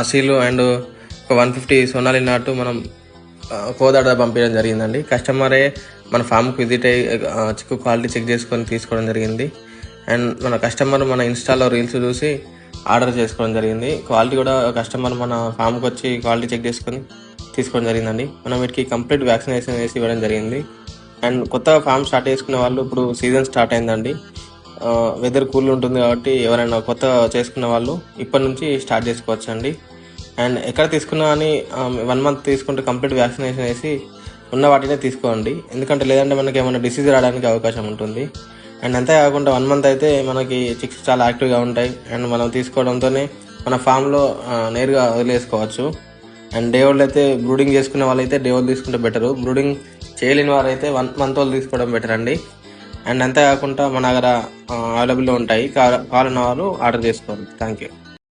అసీలు and ఒక 150 సోనాలి నాటు మనం కోదాడ పంపించడం జరిగిందండి. కస్టమరే మన ఫామ్కి విజిట్ అయ్యి చిక్కు క్వాలిటీ చెక్ చేసుకొని తీసుకోవడం జరిగింది. అండ్ మన కస్టమర్ మన ఇన్స్టాలో రీల్స్ చూసి ఆర్డర్ చేసుకోవడం జరిగింది. క్వాలిటీ కూడా కస్టమర్ మన ఫామ్కి వచ్చి క్వాలిటీ చెక్ చేసుకొని తీసుకోవడం జరిగిందండి. మనం వీటికి కంప్లీట్ వ్యాక్సినేషన్ వేసి ఇవ్వడం జరిగింది. అండ్ కొత్తగా ఫామ్ స్టార్ట్ చేసుకునే వాళ్ళు ఇప్పుడు సీజన్ స్టార్ట్ అయిందండి. వెదర్ కూల్ ఉంటుంది కాబట్టి ఎవరైనా కొత్త చేసుకున్న వాళ్ళు ఇప్పటి నుంచి స్టార్ట్ చేసుకోవచ్చు అండి. అండ్ ఎక్కడ తీసుకున్నా అని 1 మంత్ తీసుకుంటే కంప్లీట్ వ్యాక్సినేషన్ వేసి ఉన్న వాటినే తీసుకోండి. ఎందుకంటే లేదంటే మనకి ఏమైనా డిసీజ్ రావడానికి అవకాశం ఉంటుంది. అండ్ అంతేకాకుండా 1 మంత్ అయితే మనకి చిక్స్ చాలా యాక్టివ్గా ఉంటాయి. అండ్ మనం తీసుకోవడంతోనే మన ఫామ్లో నేరుగా వదిలేసుకోవచ్చు. అండ్ డే ఓల్డ్ అయితే బ్రూడింగ్ చేసుకునే వాళ్ళైతే డే ఓల్డ్ తీసుకుంటే బెటరు. బ్రూడింగ్ చేయలేని వారైతే 1 మంత్ ఓల్డ్ తీసుకోవడం బెటర్ అండి. అండ్ అంతేకాకుండా మన దగ్గర అవైలబుల్లో ఉంటాయి. కావాలన్న వాళ్ళు ఆర్డర్ చేసుకోవాలి. Thank you.